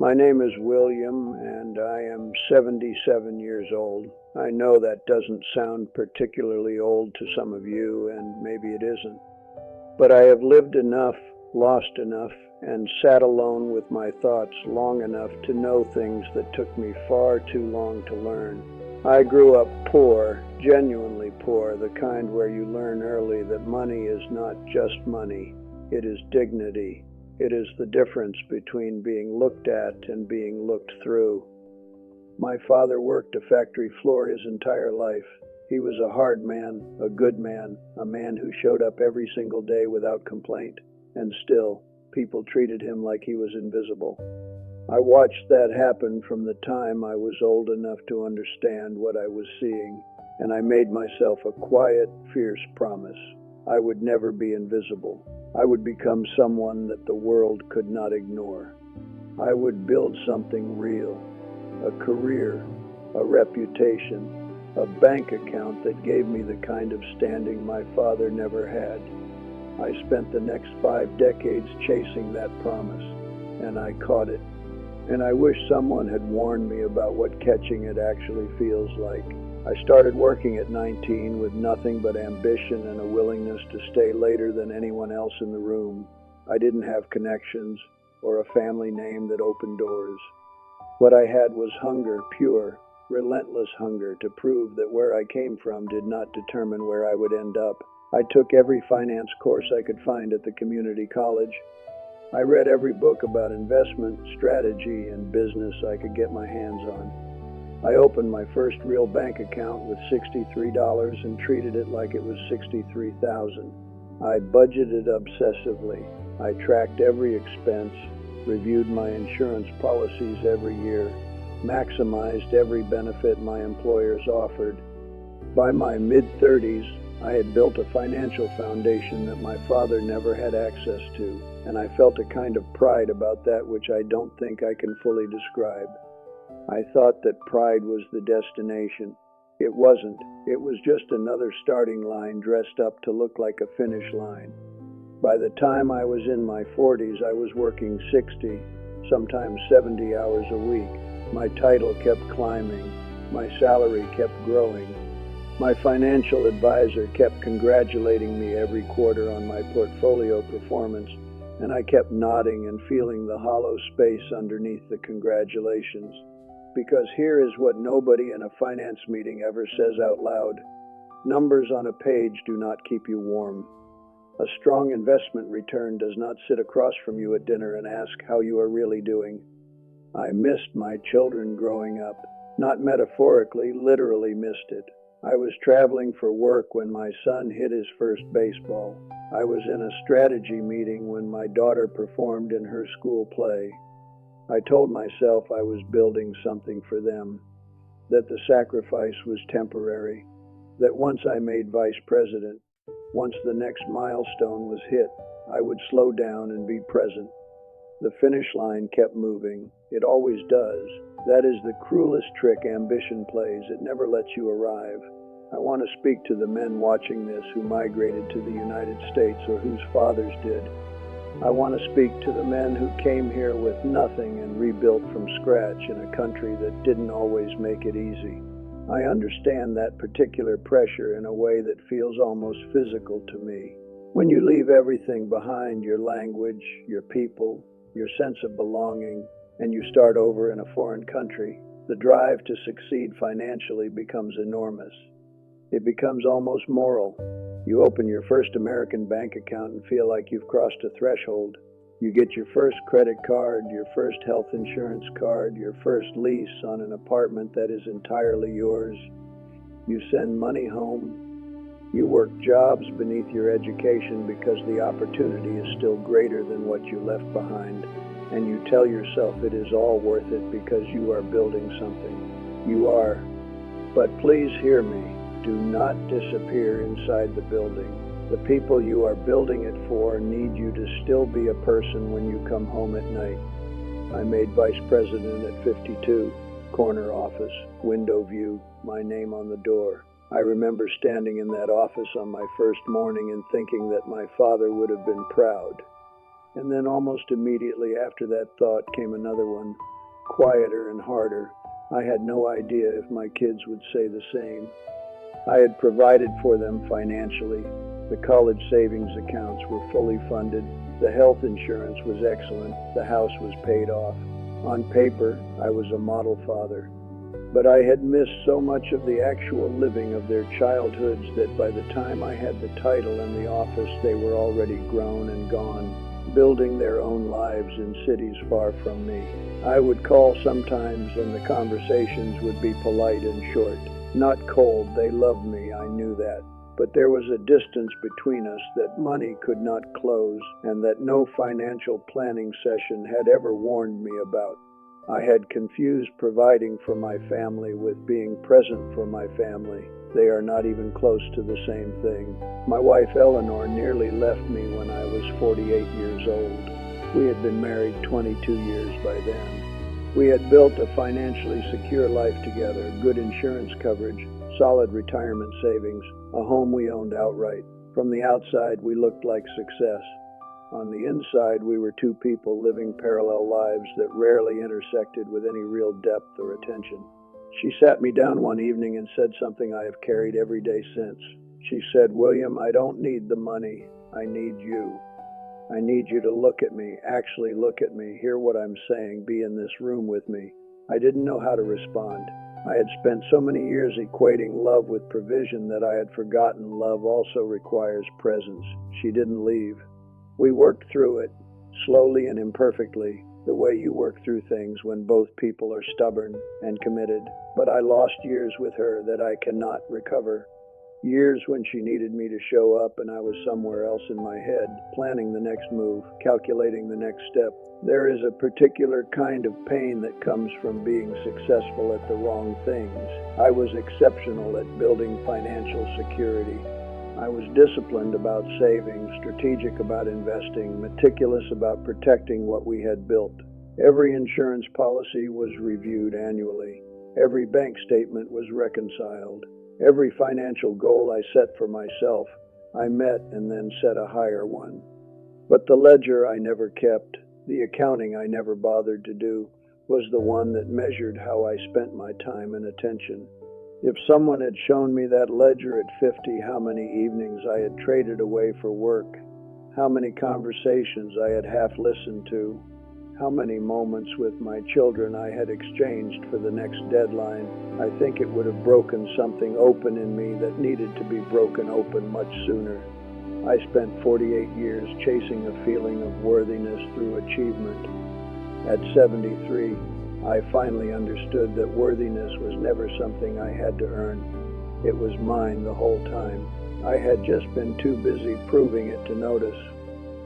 My name is William, and I am 77 years old. I know that doesn't sound particularly old to some of you, and maybe it isn't. But I have lived enough, lost enough, and sat alone with my thoughts long enough to know things that took me far too long to learn. I grew up poor, genuinely poor, the kind where you learn early that money is not just money. It is dignity. It is the difference between being looked at and being looked through. My father worked a factory floor his entire life. He was a hard man, a good man, a man who showed up every single day without complaint. And still, people treated him like he was invisible. I watched that happen from the time I was old enough to understand what I was seeing, and I made myself a quiet, fierce promise. I would never be invisible. I would become someone that the world could not ignore. I would build something real, a career, a reputation, a bank account that gave me the kind of standing my father never had. I spent the next 5 decades chasing that promise, and I caught it. And I wish someone had warned me about what catching it actually feels like. I started working at 19 with nothing but ambition and a willingness to stay later than anyone else in the room. I didn't have connections or a family name that opened doors. What I had was hunger, pure, relentless hunger to prove that where I came from did not determine where I would end up. I took every finance course I could find at the community college. I read every book about investment, strategy, and business I could get my hands on. I opened my first real bank account with $63 and treated it like it was $63,000. I budgeted obsessively. I tracked every expense, reviewed my insurance policies every year, maximized every benefit my employers offered. By my mid-30s, I had built a financial foundation that my father never had access to, and I felt a kind of pride about that which I don't think I can fully describe. I thought that pride was the destination. It wasn't. It was just another starting line dressed up to look like a finish line. By the time I was in my 40s, I was working 60, sometimes 70 hours a week. My title kept climbing. My salary kept growing. My financial advisor kept congratulating me every quarter on my portfolio performance, and I kept nodding and feeling the hollow space underneath the congratulations. Because here is what nobody in a finance meeting ever says out loud. Numbers on a page do not keep you warm. A strong investment return does not sit across from you at dinner and ask how you are really doing. I missed my children growing up. Not metaphorically, literally missed it. I was traveling for work when my son hit his first baseball. I was in a strategy meeting when my daughter performed in her school play. I told myself I was building something for them, that the sacrifice was temporary, that once I made vice president, once the next milestone was hit, I would slow down and be present. The finish line kept moving. It always does. That is the cruelest trick ambition plays. It never lets you arrive. I want to speak to the men watching this who migrated to the United States or whose fathers did. I want to speak to the men who came here with nothing and rebuilt from scratch in a country that didn't always make it easy. I understand that particular pressure in a way that feels almost physical to me. When you leave everything behind, your language, your people, your sense of belonging, and you start over in a foreign country, the drive to succeed financially becomes enormous. It becomes almost moral. You open your first American bank account and feel like you've crossed a threshold. You get your first credit card, your first health insurance card, your first lease on an apartment that is entirely yours. You send money home. You work jobs beneath your education because the opportunity is still greater than what you left behind. And you tell yourself it is all worth it because you are building something. You are. But please hear me. Do not disappear inside the building. The people you are building it for need you to still be a person when you come home at night. I made vice president at 52, corner office, window view, my name on the door. I remember standing in that office on my first morning and thinking that my father would have been proud. And then almost immediately after that thought came another one. quieter and harder. I had no idea if my kids would say the same. I had provided for them financially. The college savings accounts were fully funded. The health insurance was excellent. The house was paid off. On paper, I was a model father. But I had missed so much of the actual living of their childhoods that by the time I had the title and the office, they were already grown and gone, building their own lives in cities far from me. I would call sometimes, and the conversations would be polite and short. Not cold, they loved me, I knew that. But there was a distance between us that money could not close, and that no financial planning session had ever warned me about. I had confused providing for my family with being present for my family. They are not even close to the same thing. My wife Eleanor nearly left me when I was 48 years old. We had been married 22 years by then. We had built a financially secure life together, good insurance coverage, solid retirement savings, a home we owned outright. From the outside, we looked like success. On the inside, we were two people living parallel lives that rarely intersected with any real depth or attention. She sat me down one evening and said something I have carried every day since. She said, "William, I don't need the money. I need you. I need you to look at me, actually look at me, hear what I'm saying, be in this room with me." I didn't know how to respond. I had spent so many years equating love with provision that I had forgotten love also requires presence. She didn't leave. We worked through it, slowly and imperfectly, the way you work through things when both people are stubborn and committed. But I lost years with her that I cannot recover. Years when she needed me to show up and I was somewhere else in my head, planning the next move, calculating the next step. There is a particular kind of pain that comes from being successful at the wrong things. I was exceptional at building financial security. I was disciplined about saving, strategic about investing, meticulous about protecting what we had built. Every insurance policy was reviewed annually. Every bank statement was reconciled. Every financial goal I set for myself, I met and then set a higher one. But the ledger I never kept, the accounting I never bothered to do, was the one that measured how I spent my time and attention. If someone had shown me that ledger at 50, how many evenings I had traded away for work, how many conversations I had half listened to, how many moments with my children I had exchanged for the next deadline, I think it would have broken something open in me that needed to be broken open much sooner. I spent 48 years chasing a feeling of worthiness through achievement. At 73, I finally understood that worthiness was never something I had to earn. It was mine the whole time. I had just been too busy proving it to notice.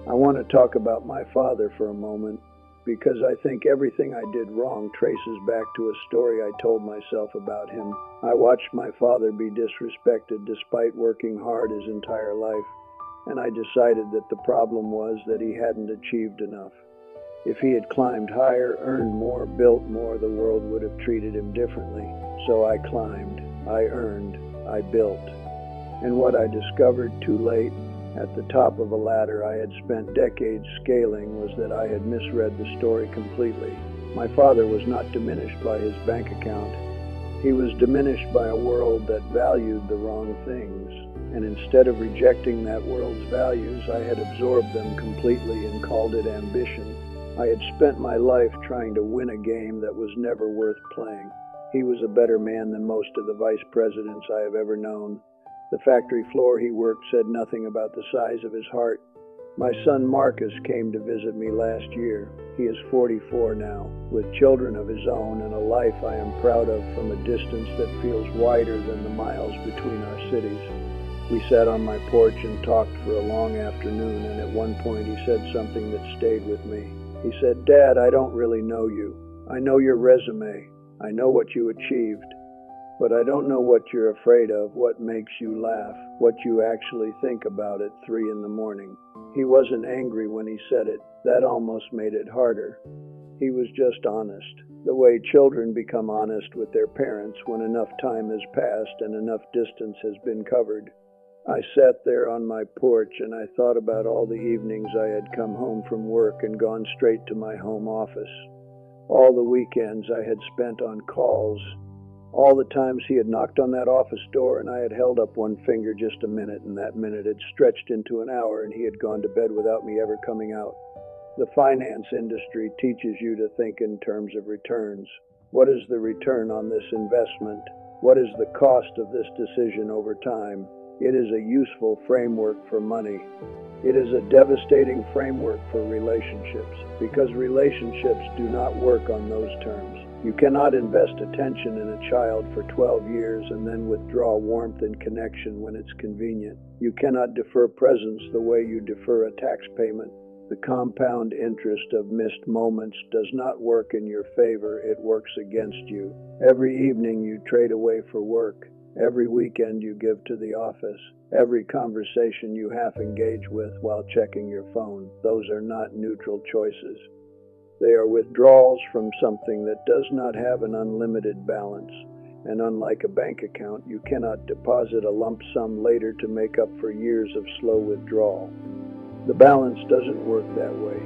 I want to talk about my father for a moment, because I think everything I did wrong traces back to a story I told myself about him. I watched my father be disrespected despite working hard his entire life, and I decided that the problem was that he hadn't achieved enough. If he had climbed higher, earned more, built more, the world would have treated him differently. So I climbed, I earned, I built. And what I discovered too late, at the top of a ladder I had spent decades scaling, was that I had misread the story completely. My father was not diminished by his bank account. He was diminished by a world that valued the wrong things. And instead of rejecting that world's values, I had absorbed them completely and called it ambition. I had spent my life trying to win a game that was never worth playing. He was a better man than most of the vice presidents I have ever known. The factory floor he worked said nothing about the size of his heart. My son Marcus came to visit me last year. He is 44 now, with children of his own and a life I am proud of from a distance that feels wider than the miles between our cities. We sat on my porch and talked for a long afternoon, and at one point he said something that stayed with me. He said, "Dad, I don't really know you. I know your resume. I know what you achieved. But I don't know what you're afraid of, what makes you laugh, what you actually think about at 3 in the morning." He wasn't angry when he said it. That almost made it harder. He was just honest, the way children become honest with their parents when enough time has passed and enough distance has been covered. I sat there on my porch and I thought about all the evenings I had come home from work and gone straight to my home office. all the weekends I had spent on calls, all the times he had knocked on that office door and I had held up one finger just a minute, and that minute had stretched into an hour and he had gone to bed without me ever coming out. The finance industry teaches you to think in terms of returns. What is the return on this investment? What is the cost of this decision over time? It is a useful framework for money. It is a devastating framework for relationships, because relationships do not work on those terms. You cannot invest attention in a child for 12 years and then withdraw warmth and connection when it's convenient. You cannot defer presence the way you defer a tax payment. The compound interest of missed moments does not work in your favor, it works against you. Every evening you trade away for work. Every weekend you give to the office. Every conversation you half engage with while checking your phone. Those are not neutral choices. They are withdrawals from something that does not have an unlimited balance. And unlike a bank account, you cannot deposit a lump sum later to make up for years of slow withdrawal. The balance doesn't work that way.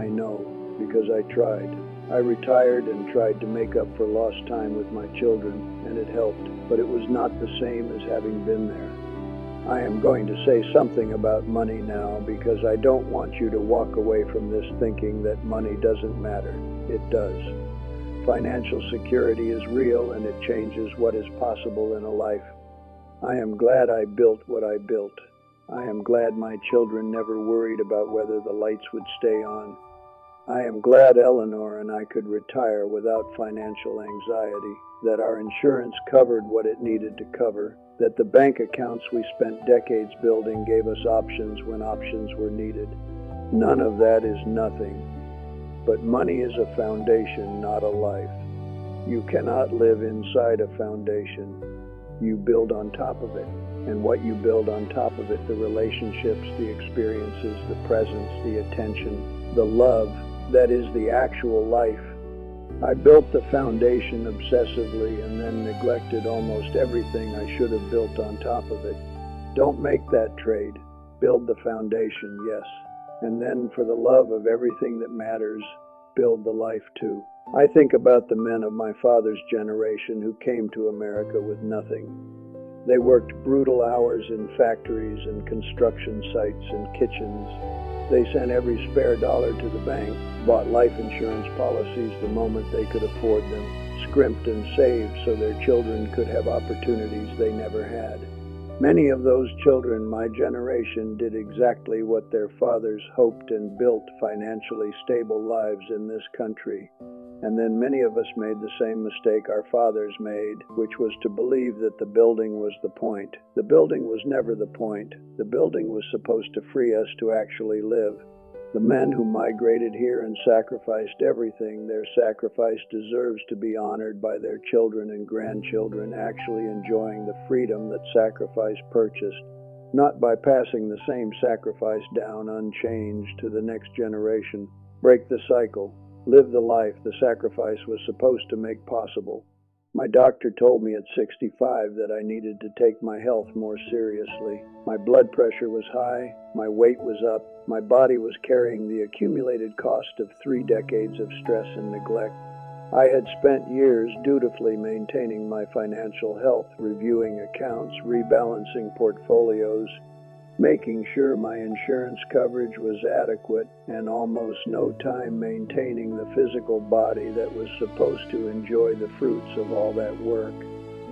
I know, because I tried. I retired and tried to make up for lost time with my children, and it helped, but it was not the same as having been there. I am going to say something about money now, because I don't want you to walk away from this thinking that money doesn't matter. It does. Financial security is real, and it changes what is possible in a life. I am glad I built what I built. I am glad my children never worried about whether the lights would stay on. I am glad Eleanor and I could retire without financial anxiety, that our insurance covered what it needed to cover, that the bank accounts we spent decades building gave us options when options were needed. None of that is nothing. But money is a foundation, not a life. You cannot live inside a foundation. You build on top of it. And what you build on top of it, the relationships, the experiences, the presence, the attention, the love, that is the actual life. I built the foundation obsessively and then neglected almost everything I should have built on top of it. Don't make that trade. Build the foundation, yes. And then for the love of everything that matters, build the life too. I think about the men of my father's generation who came to America with nothing. They worked brutal hours in factories and construction sites and kitchens. They sent every spare dollar to the bank, bought life insurance policies the moment they could afford them, scrimped and saved so their children could have opportunities they never had. Many of those children, my generation, did exactly what their fathers hoped and built financially stable lives in this country. And then many of us made the same mistake our fathers made, which was to believe that the building was the point. The building was never the point. The building was supposed to free us to actually live. The men who migrated here and sacrificed everything, their sacrifice deserves to be honored by their children and grandchildren actually enjoying the freedom that sacrifice purchased, not by passing the same sacrifice down unchanged to the next generation. Break the cycle. Live the life the sacrifice was supposed to make possible. My doctor told me at 65 that I needed to take my health more seriously. My blood pressure was high, my weight was up, my body was carrying the accumulated cost of 3 decades of stress and neglect. I had spent years dutifully maintaining my financial health, reviewing accounts, rebalancing portfolios, making sure my insurance coverage was adequate, and almost no time maintaining the physical body that was supposed to enjoy the fruits of all that work.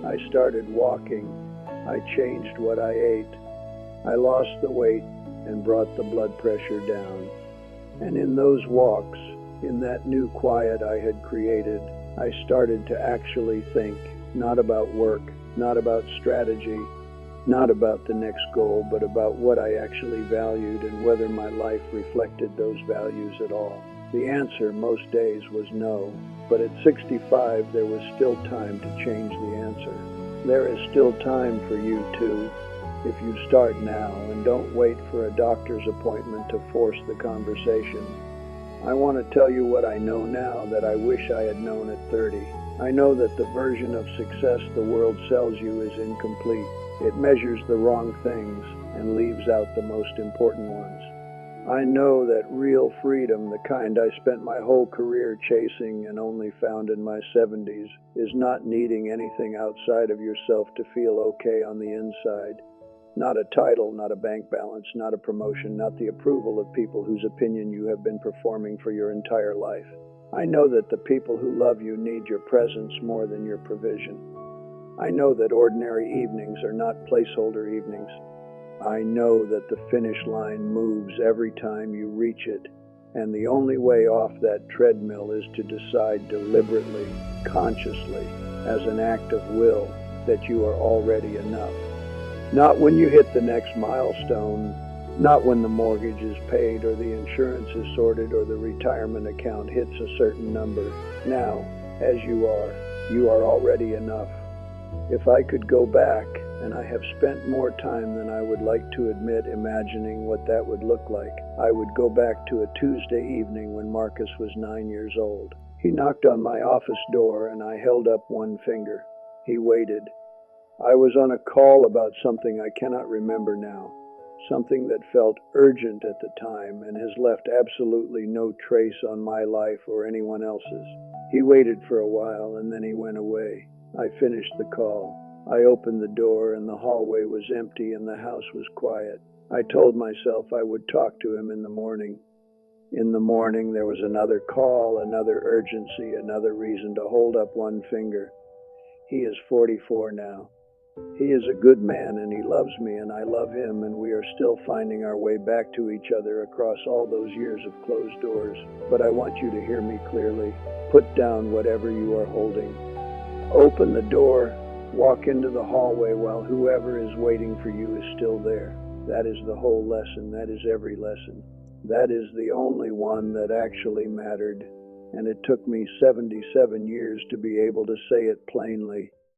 I started walking. I changed what I ate. I lost the weight and brought the blood pressure down. And in those walks, in that new quiet I had created, I started to actually think, not about work, not about strategy, not about the next goal, but about what I actually valued and whether my life reflected those values at all. The answer most days was no, but at 65 there was still time to change the answer. There is still time for you too, if you start now and don't wait for a doctor's appointment to force the conversation. I want to tell you what I know now that I wish I had known at 30. I know that the version of success the world sells you is incomplete. It measures the wrong things and leaves out the most important ones. I know that real freedom, the kind I spent my whole career chasing and only found in my 70s, is not needing anything outside of yourself to feel okay on the inside. Not a title, not a bank balance, not a promotion, not the approval of people whose opinion you have been performing for your entire life. I know that the people who love you need your presence more than your provision. I know that ordinary evenings are not placeholder evenings. I know that the finish line moves every time you reach it, and the only way off that treadmill is to decide deliberately, consciously, as an act of will, that you are already enough. Not when you hit the next milestone, not when the mortgage is paid or the insurance is sorted or the retirement account hits a certain number. Now, as you are already enough. If I could go back, and I have spent more time than I would like to admit imagining what that would look like, I would go back to a Tuesday evening when Marcus was 9 years old. He knocked on my office door and I held up one finger. He waited. I was on a call about something I cannot remember now, something that felt urgent at the time and has left absolutely no trace on my life or anyone else's. He waited for a while and then he went away. I finished the call. I opened the door and the hallway was empty and the house was quiet. I told myself I would talk to him in the morning. In the morning there was another call, another urgency, another reason to hold up one finger. He is 44 now. He is a good man and he loves me and I love him, and we are still finding our way back to each other across all those years of closed doors. But I want you to hear me clearly. Put down whatever you are holding. Open the door, walk into the hallway while whoever is waiting for you is still there. That is the whole lesson. That is every lesson. That is the only one that actually mattered. And it took me 77 years to be able to say it plainly.